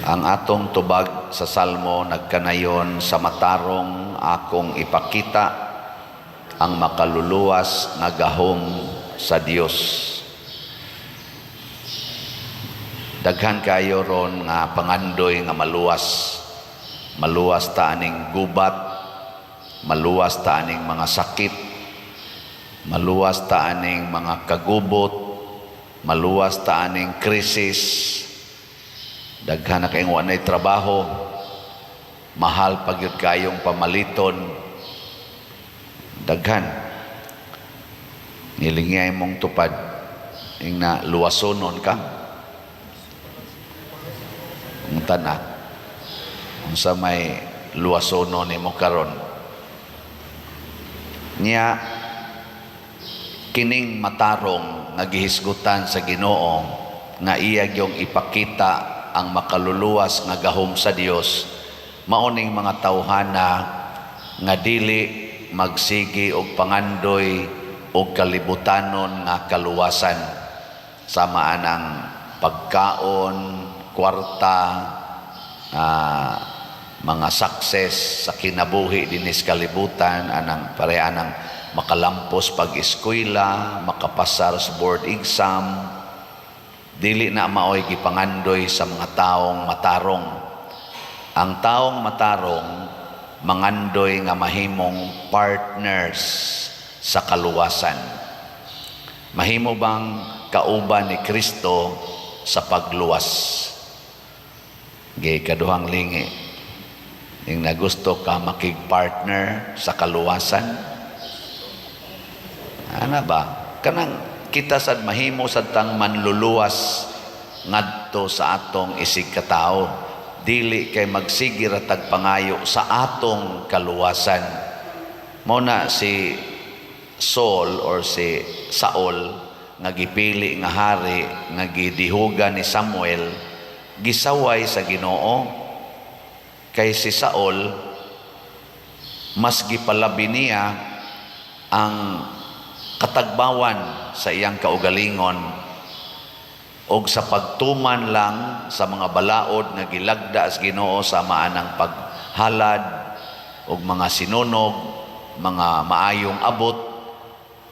Ang atong tubag sa Salmo nagkanayon sa matarong akong ipakita ang makaluluwas nga gahom sa Dios. Daghan kayo ron nga pangandoy nga maluwas. Maluwas ta aning gubat, maluwas ta aning mga sakit, maluwas ta aning mga kagubot, maluwas ta aning krisis. Daghan na kayong wanay trabaho, mahal pagyud kayong pamaliton. Daghan nilingay mong tupad ing na luwasonon ka ang tanak unsa may luwasonon nimo karon niya kining matarong nga gihisgutan sa Ginoo nga iya gyung ipakita ang makaluluwas nga gahom sa Dios, maoning mga tawhana nga dili magsigi og pangandoy og kalibutanon nga kaluwasan, sama anang pagkaon, kwarta, mga success sa kinabuhi dinis kalibutan, anang pareanang makalampos pag-eskwela, makapasar sa board exam. Dili na maoy gipangandoy sa mga taong matarong. Ang taong matarong mangandoy nga mahimong partners sa kaluwasan. Mahimo bang kauban ni Kristo sa pagluwas? Gay kaduhang lingi. Yung nagusto ka makig-partner sa kaluwasan? Ano ba? Kanang kita sad mahimo sad tang manluluwas ngadto sa atong isig katao, dili kay magsigir tag pangayo sa atong kaluwasan. Mao na si Saul or si Saul nga gipili nga hari nga gidihugan ni Samuel, gisaway sa Ginoo. Kay si Saul mas gipalabi niya ang katagbawan sa iyang kaugalingon og sa pagtuman lang sa mga balaod nga gilagda sa Ginoo sama anang paghalad og mga sinunog, mga maayong abot,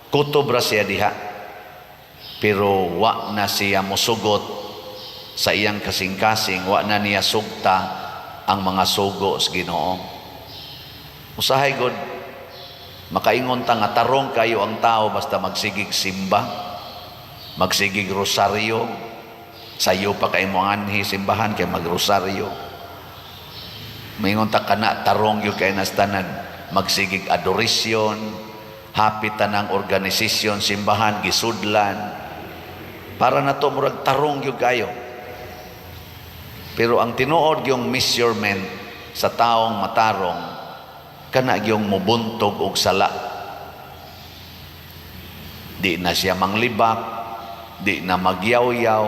kutob ra siya diha. Pero wa na siya mosugot sa iyang kasing-kasing, wa na niya sugta ang mga sugo sa Ginoo. Usahay gud makaingon ta nga tarong kayo ang tao basta magsigig simba, magsigig rosaryo, sayo pa kay mo anhi simbahan kay magrosaryo. Maingon ta kana tarong yung kay nastanan, magsigig adorisyon, hapit tanang organisasyon simbahan gisudlan. Para na to murag tarong yung kayo. Pero ang tinuod yung measurement sa taong matarong kana gyung mubuntog og sala. Di na siya manglibak, di na magyaw-yaw,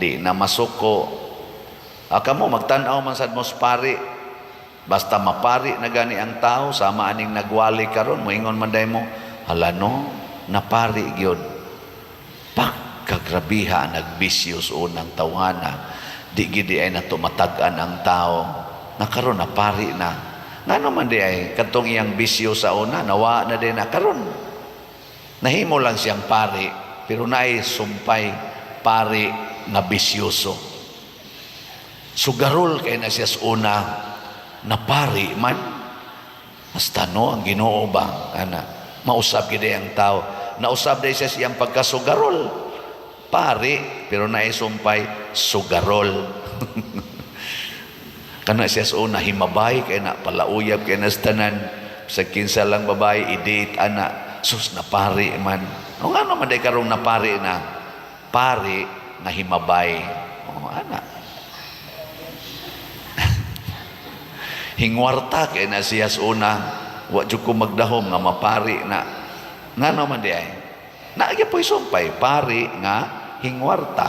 di na masuko. Kamo magtan-aw man sad mo pari, basta mapari na gani ang tao, sama aning nagwali karon, moingon man day mo, hala no, napari gyud. Pagkagrabiha nagbisyos unang tawhana, di gidi ay natumatag-an ang tao, na karon napari na. Nga naman di ay katong iyang bisyo sa una, nawa na din na karon. Nahimo lang siyang pari, pero naay sumpay pari na bisyoso. Sugarol kay na siya sa una, na pari man. Hasta no, ang Ginoo ba? Ana, mausap gid ang tao. Nausap din siya siyang pagkasugarol. Pari, pero naay sumpay sugarol. Kana siya sa una himabay kay na palauyab kay nastanan sa kinsa lang babae i-date ana sus na pari man. O ano man day karong na pari na himabay. O ana. Hingwarta kay na siya sa una wa jud ko magdahom nga mapari na. Ngano man di ay. Naagya po'y sumpay pari nga hingwarta.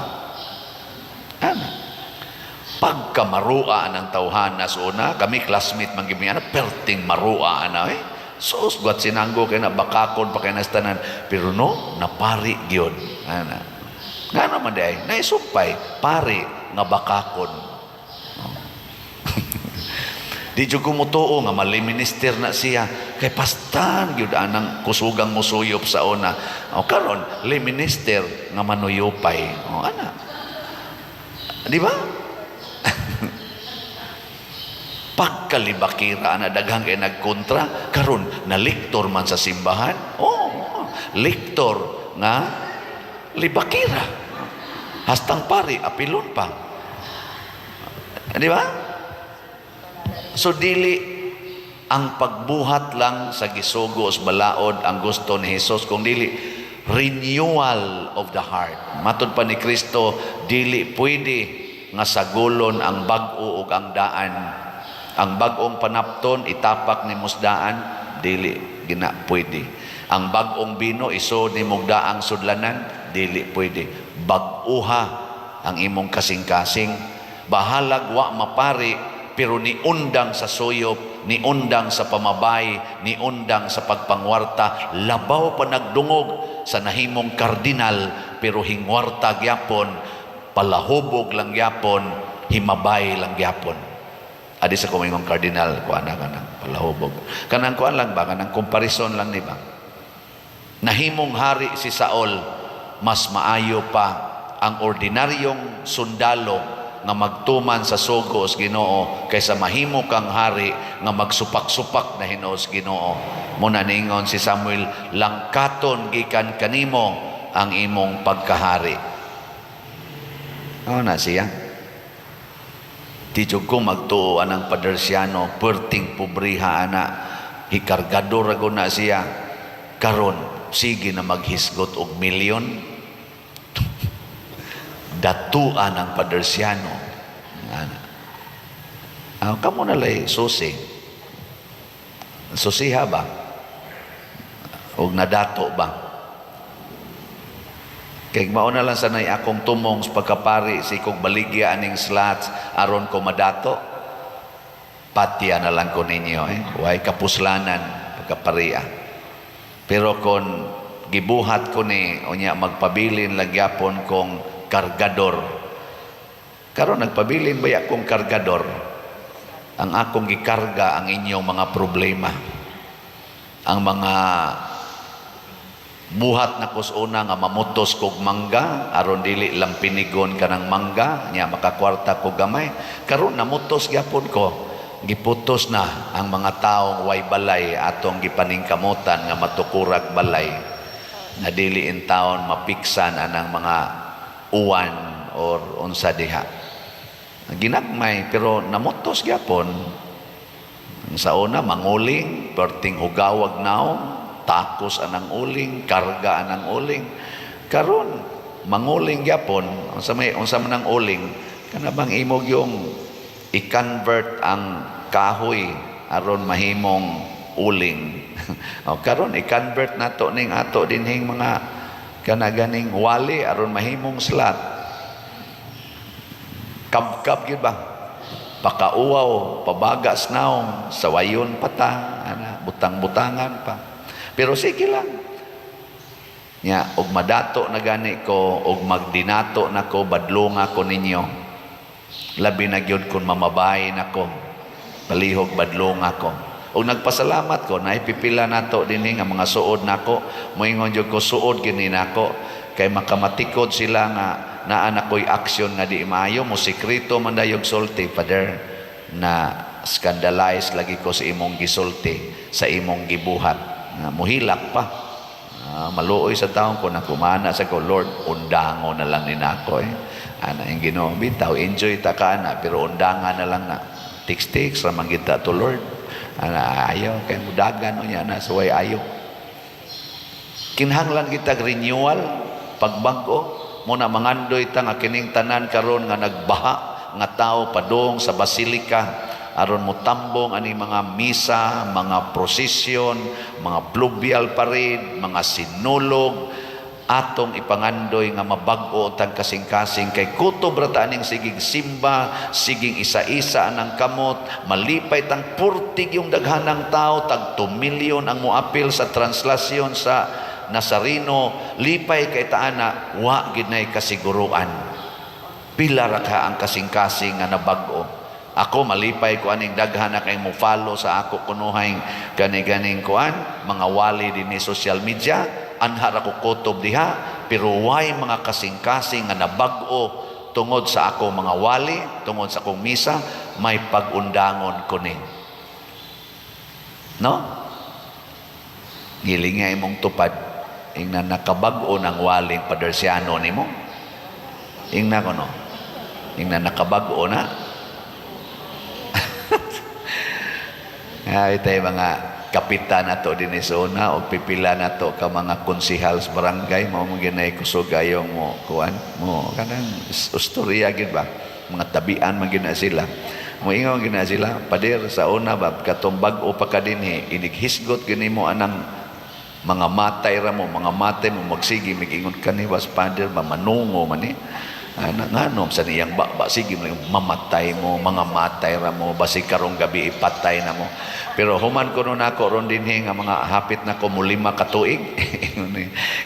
Ana. Pagkamarua ng tawhana sa una, kami classmate man gimi ana perting marua ana sus guat sinanggo kay na bakakon pa kay nastanan, pero no napari gyud ana. Nga naman day, naisumpay, pari nga bakakon. Di jud ko mutuo nga mali-minister na siya. Kay pastan gyud anang kusugang musuyop sa una. O karon li-minister nga manuyopay. O ana. Di ba? Pagkalibakira na daghang kay nagkontra, karon naliktor man sa simbahan. Liktor nga libakira. Hastang pari apilon pa. Di ba? So dili ang pagbuhat lang sa gisugos balaod ang gusto ni Jesus, kung dili renewal of the heart. Matod pa ni Kristo, dili pwede nga sagulon ang bag-o ug ang daan. Ang bag-ong panapton itapak ni musdaan, dili gina pwede. Ang bag-ong bino isod ni mugdaang sudlanan, dili pwede. Bag-uha ang imong kasing-kasing. Bahalag wa mapari, pero niundang sa suyop, niundang sa pamabay, niundang sa pagpangwarta. Labaw pa nagdungog sa nahimong kardinal, pero hingwarta gyapon, palahubog lang gyapon, himabay lang gyapon. Adi sa kumingong kardinal, kuana ka ng palahubog. Kanang kuan lang ba? Kanang comparison lang, di ba? Nahimong hari si Saul, mas maayo pa ang ordinaryong sundalo nga magtuman sa sugos Ginoo kaysa mahimo kang hari nga magsupak-supak na hinuos Ginoo. Muna ningon si Samuel, langkaton gikan kanimo ang imong pagkahari. Na siya. Tidyo ko magtuo anang padersyano, perting pobriha ana, hikargador rago na siya. Karon sige na maghisgot og milyon. Datuan ang padersyano. Kamo na lay susi. Susiha ba? O nadato ba? Kaya mauna lang sanay akong tumong sa pagkapari si kong baligya aning slots aron ko madato. Patya na lang ko ninyo. Huwag kapuslanan pagkapariya. Pero kung gibuhat ko ni unya magpabilin lagyapon kong kargador. Karon nagpabilin baya kong kargador. Ang akong gikarga ang inyong mga problema. Ang mga buhat na kusuna nga mamutos kog mangga, aron dili lang pinigon ka ng mangga, nya makakwarta ko gamay. Karon namutos gyapon ko. Giputos na ang mga taong way balay atong gipaningkamutan nga matukurag balay. Na dili in taon mapiksan anang mga uwan or unsa diha. Ginagmay pero namutos gyapon. Sa una manguling, perting hugawag naong, takos anang uling, karga anang uling. Karon manguling gyapon, unsa man ang uling, kana bang imog yung i-convert ang kahoy aron mahimong uling. O karon i-convert nato ning ato dinhing mga kanaganing wali aron mahimong slat. Kabkab gyud ba? Pakauaw, pabagas naong, sawayon pata, butang-butangan pa. Pero sige lang. Nya og madato na gani ko og magdinato nako, badlonga ko ninyo. Labi na gyud kun mamabay nako. Palihog badlonga ko. Og nagpasalamat ko na ipipila nato dinhi nga mga suod nako, moingon jud ko suod gini nako kay makamatikod sila nga naa na ko'y aksyon nga di maayo mo sekreto man dayog sulti, Father, na scandalize lagi ko sa imong gisulti, sa imong gibuhat. Muhilak pa. Maluoy sa taong ko na kumana sa ko, Lord, undango na lang ni nako Ana yung Ginoo, bitaw, enjoy ta ka na, pero undangan na lang na. Tiks-tiks, ramang kita to Lord. Ana, ayaw, kaya mudagan o niya na, suway ayaw. Kinhanglan kita renewal, pagbago, muna mangandoy ta nga kining tanan karon nga nagbaha, nga tao padong sa basilika, aron mo tambong ani mga misa, mga prosesyon, mga pluvial parade, mga sinulog, atong ipangandoy nga mabag-o tang kasing-kasing kay kutob ra ta ning sigig simba, siging isa-isa anang kamot, malipay tang purtig yung daghanang tao, tag 2 milyon ang moapil sa translasyon sa Nazareno, lipay kay taana, wa gid nay kasiguruan. Pila ra ka ang kasing-kasing nga nabag-o. Ako malipay ko aning daghan na kay mo follow sa ako kunuhay gani-ganing kuan mga wali din ni social media, anhar ako kutob diha, pero why mga kasing-kasing nga nabag-o tungod sa ako mga wali, tungod sa akong misa, may pag-undangon ko ni. No? Gilinga imong tupad, ingna nakabag-o ng waling padersiano nimo. Ingna ko no. Ingna nakabag-o na. Ay tayo mga kapitan na to din isuna o pipila na to ka mga konsihal sa barangay mo ginay kusog ayong mo kuan mo kanang ustorya gid ba mga tabian man gina sila mo ingon gina sila pader sa una ba katong bag-o pa ka dinhi inighisgot gini mo anang mga matay ra mo mga matay mo magsigi migingon kani was pader ba manungo man ni nganom sa niyang ba sige mamatay mo mga matay ra mo basig karong gabi ipatay na mo pero human ko nun ako ron din nga mga hapit na ko mulima ka tuig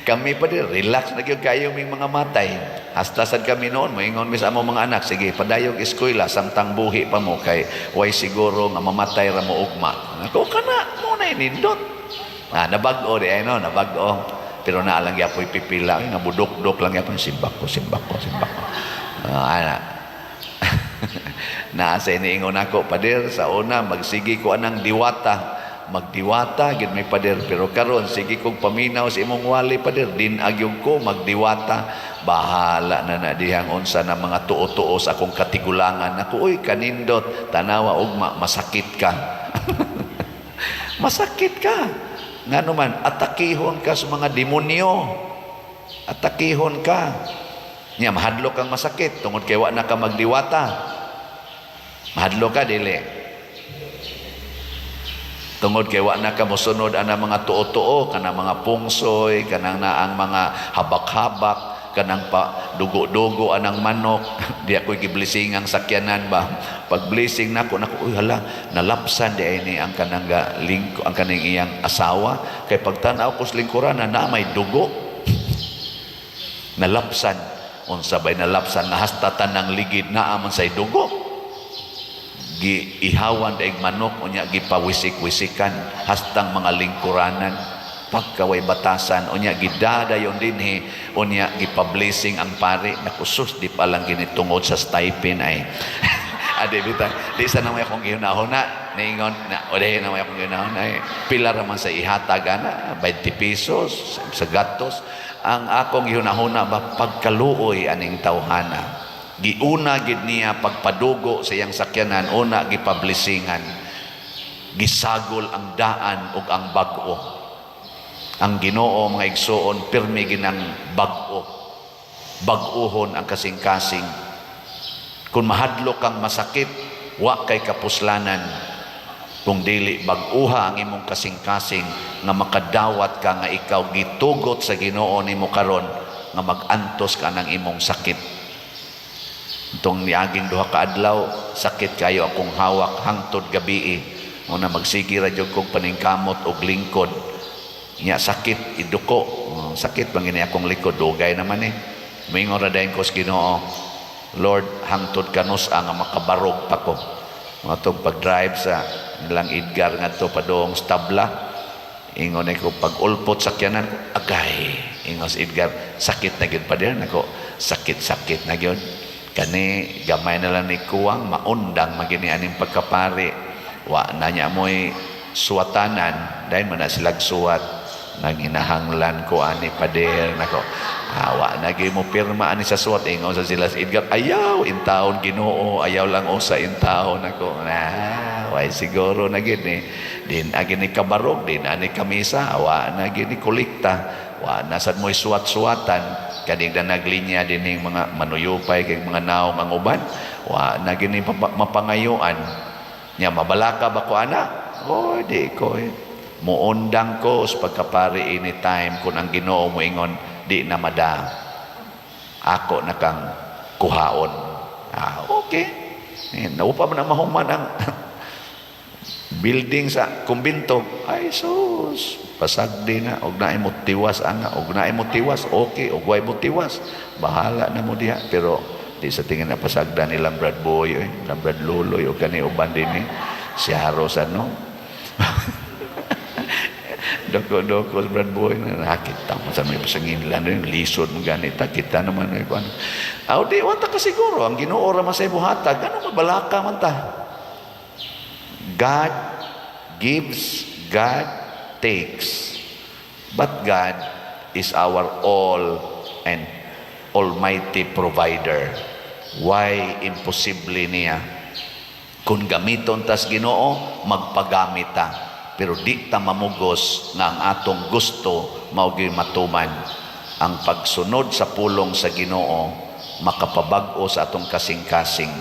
kami pa din relax na gyud kayo may mga matay hasta sad kami noon moingon mi sa among mga anak sige padayog eskwela samtang buhi pa mo kay way siguro nga mamatay ra mo ugma ako kana mo na inindot nabag-o di ay no nabag-o pero naalang yapoy pipila nga budok-dok lang yapon simbak ko ana na sa iniingon ako pader sa una magsigi ko anang magdiwata gid may pader pero karon sige kog paminaw sa imong wali pader din agyog ko magdiwata bahala na dihang unsa na mga tuo-tuo sa akong katigulangan ako uy kanindot tanawa ugma masakit ka masakit ka nga naman, atakihon ka sa mga demonyo. Atakihon ka. Nya, mahadlok kang masakit. Tungod kay wa na ka magdiwata. Mahadlok ka, dili. Tungod kay wa na ka mosunod ana mga tuo-tuo, kanang mga pungsoy, kanang naang mga habak-habak, kanang pa dugo-dugo anang manok. Di ako giblessing ang sakyanan ba. Pag blessing nako uy hala nalapsan di ay ni ang kanang lingko ang kaning iyang asawa kay pagtan-aw ko sa lingkuran na may dugo nalapsan unsa bay nalapsan nahastatan ng ligid naa man say dugo giihawan daig manok unya gipawisik-wisikan hastang mga lingkuranan pagkaway batasan unya gidadayon dinhi unya gipa-blessing ang pari nakusus di pa lang ginitungod sa stipend ay ade bitang di sa namay akong gihunahon na ningon na ode namay akong gihunahon ay pila ra man sa ihatag ana 20 pesos sa gatos ang akong gihunahon ba pagkaluoy aning tawhana giuna gid niya pagpadugo sa iyang sakyanan una gipablisingan gisagol ang daan ug ang bag-o ang Ginoo mga igsoon pirmi ginang bag-o bag-ohon ang kasing-kasing kung mahadlok kang masakit wa kay kapuslanan kung dili bag-uha ang imong kasing-kasing nga makadawat ka nga ikaw gitugot sa Ginoo nimo karon nga magantos ka ng imong sakit itong niaging duha ka adlaw sakit kayo akong hawak hangtod gabi una magsigi ra jud kog paningkamot og lingkod nya sakit iduko sakit bangini akong likod dugay naman mingon ra dayon ko sa Ginoo Lord hangtod kanus nga makabarog pa ko matong pag-drive sa nilang Edgar ngadto padong stabla ingon ko pag ulpot sakyanan agay ingon si Edgar sakit na gyud pa diyan ako sakit na gyud kani gamay na lang ni kuwang maundang magini aning pagkapari wa na nya moy suwatanan dahil man na silag suwat nang inahanglan ko ani pader nako awa nagi mo pirma ani sa suwat ingon sa sila sa Edgar ayaw intawon Ginoo ayaw lang usa intawon nako way siguro na gid ni din agi ni kabarog din ani kamisa awa nagi ni kolekta wa na sad moy suwat-suwatan kaning na naglinya din ning mga manuyupay kay mga naong ang uban wa nagi ni mapangayuan nya mabalaka ba ko ana di ko muundang ko sa pagkapari anytime kung ang Ginoo mo ingon di na mada ako na kang kuhaon okay naupa man ang mahuman ang building sa kumbinto ay sus pasagdi na og naay mo tiwas ana og naay mo tiwas okay og way mo tiwas bahala na mo diha pero Di sa tingin na pasagda nilang Brad Boy, nilang Brad Luloy, o kani uban din si Haros, ano? Doko-doko, Brad Boy, nakakita mo sa may pasangin lang, lisod mo ganita, kita naman, ano. Di, wata ka siguro, ang Ginoo ra man sa ibuhatag, ano mabalaka man ta? God gives, God takes. But God is our all and almighty provider. Why imposible niya? Kung gamiton tas Ginoo, magpagamit ta. Pero di ta mamugos nga ang atong gusto maugi matuman. Ang pagsunod sa pulong sa Ginoo makapabag-o sa atong kasing-kasing.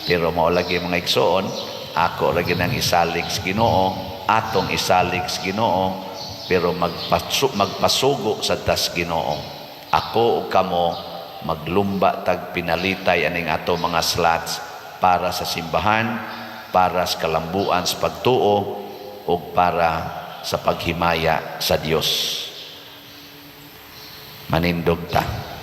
Pero mao lagi mga igsoon, ako lagi nang isalig sa Ginoo, atong isalig sa Ginoo, pero magpasugo sa tas Ginoo. Ako o kamo maglumba tag pinalitay aning ato mga slots para sa simbahan, para sa kalambuan sa pagtuo, o para sa paghimaya sa Dios. Manindog ta.